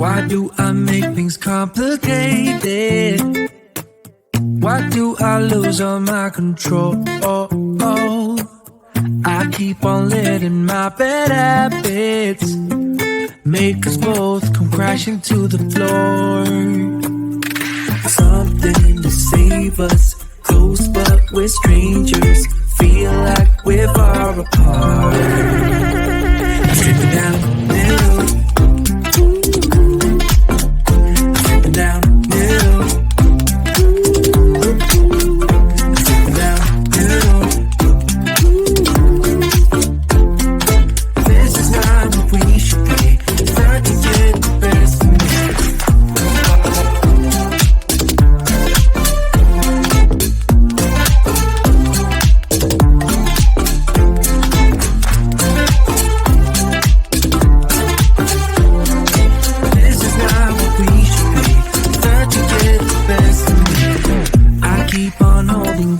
Why do I make things complicated? Why do I lose all my control? I keep on letting my bad habits make us both come crashing to the floor. Something to save us, close but we're strangers. Feel like we're far apart. Stripping down middle, stripping down middle, stripping down middle. This is not what we should be. Start to get the best of me.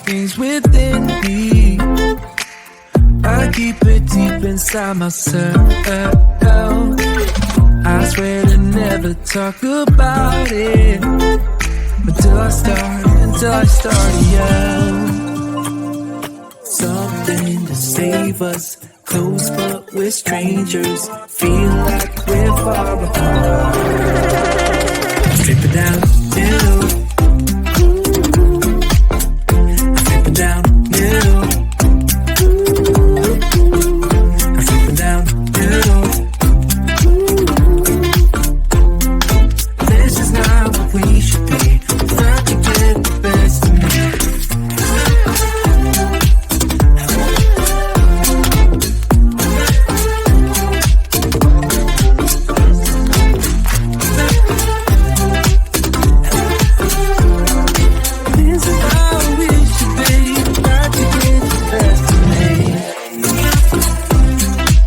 Things within me, I keep it deep inside myself. I swear to never talk about it until I start to yell. Something to save us, close but we're strangers. Feel like we're far apart. Strip it down, middle. Down middle, I'm slipping down middle. This is not what we should be. Start to get the best of me. This is how we should be. Start to get the best of me.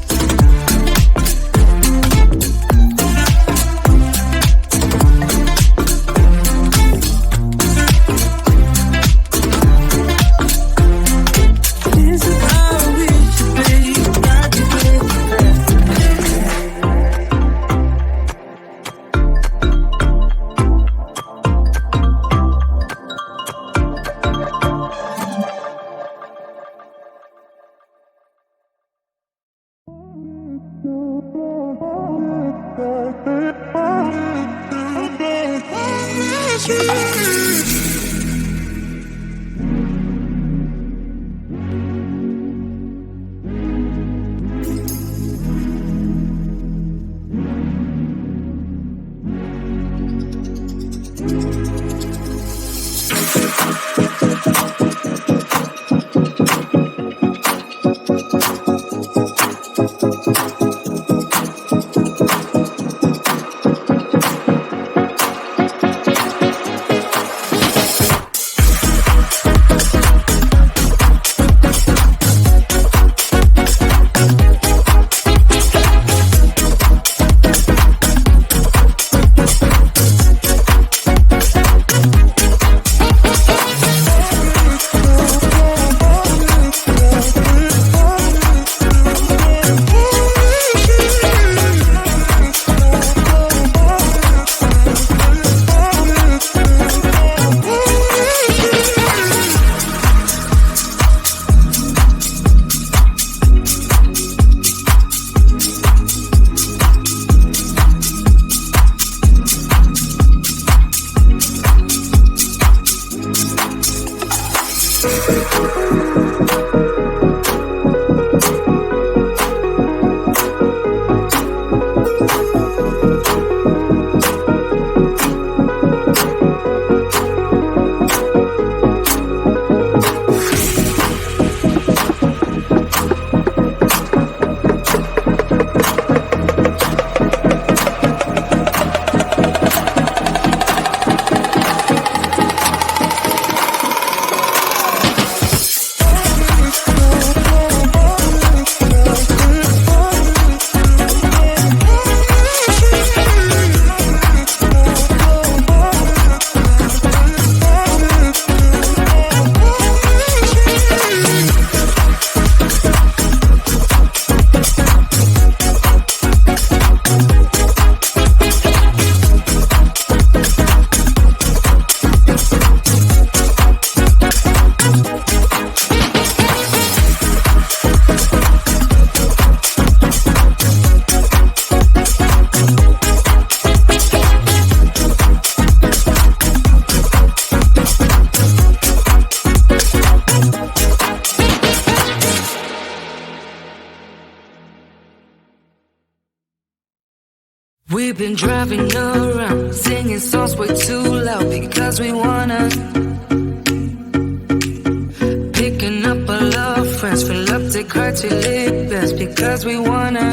This is how we should be. Start to get the best of me. We've been driving around, singing songs way too loud because we wanna. Picking up all our friends, fill up the car till it bends because we wanna.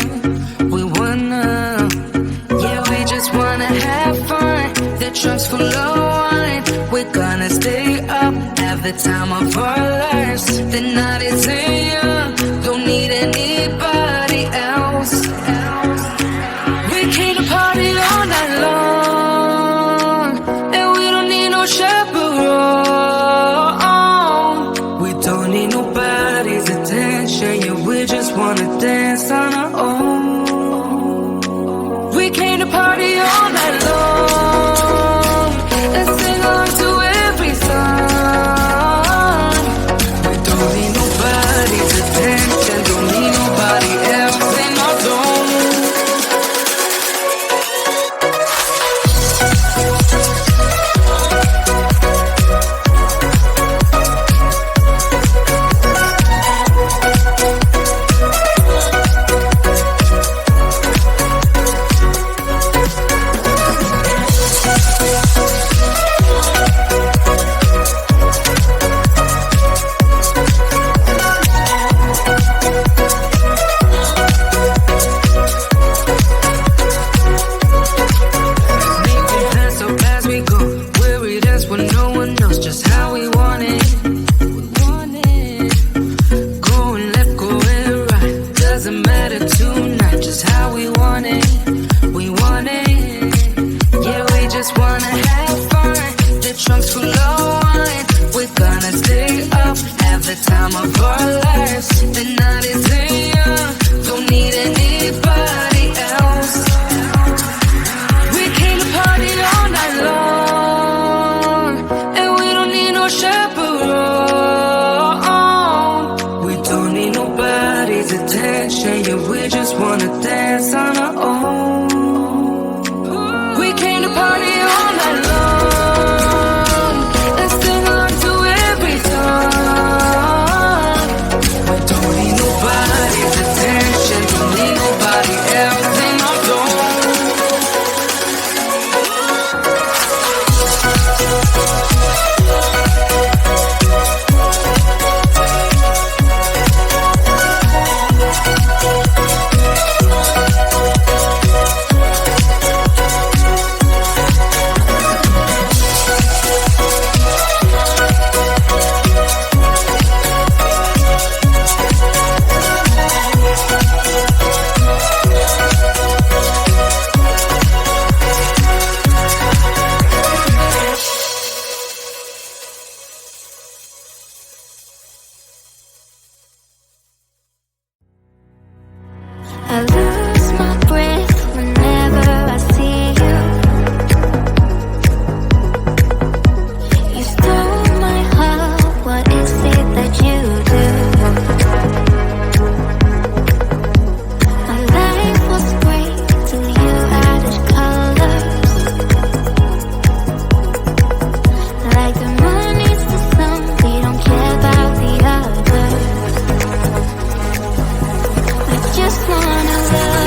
Yeah, we just wanna have fun. The trunk's full of wine. We're gonna stay up, have the time of our lives. The night is young, don't need anybody else. We came to party all night long, and we don't need no chaperone. We don't need nobody's attention, yeah, we just wanna dance on our own. We came to party all night long and sing along to every song. We don't need nobody's attention, don't need nobody else in our zone. Just wanna love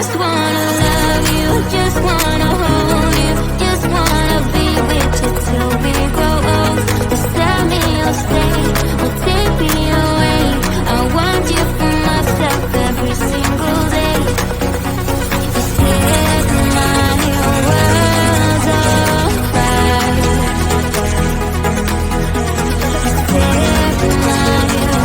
just wanna love you, just wanna hold you, just wanna be with you till we grow old. Just tell me you'll stay, will take me away. I want you for myself every single day. Just set my world on fire. Just set my world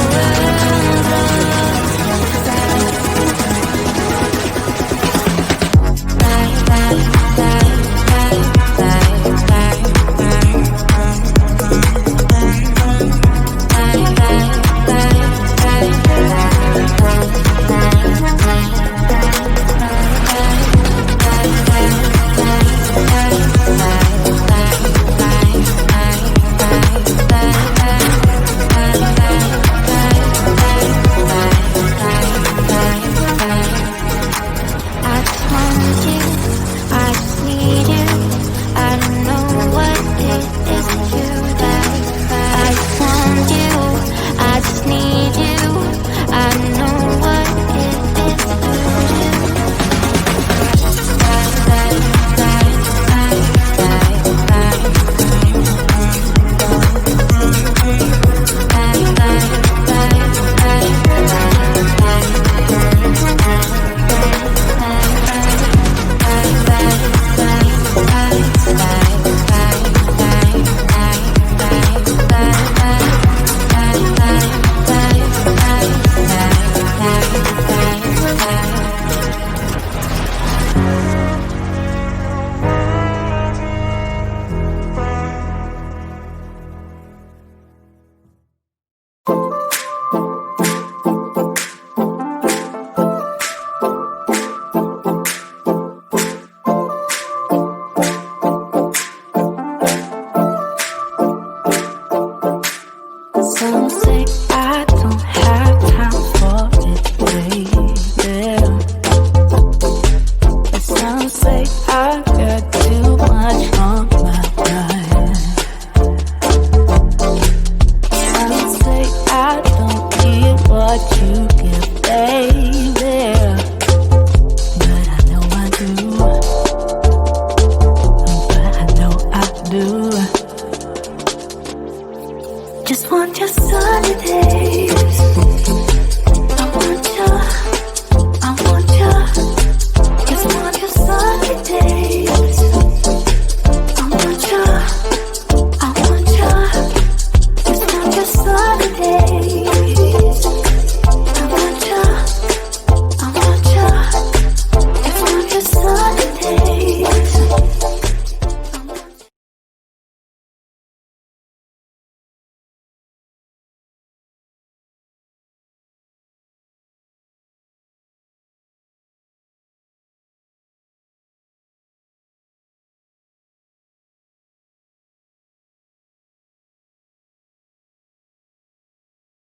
Some say I don't have time for it, baby. But some say I got too much on my mind. Some say I don't get what you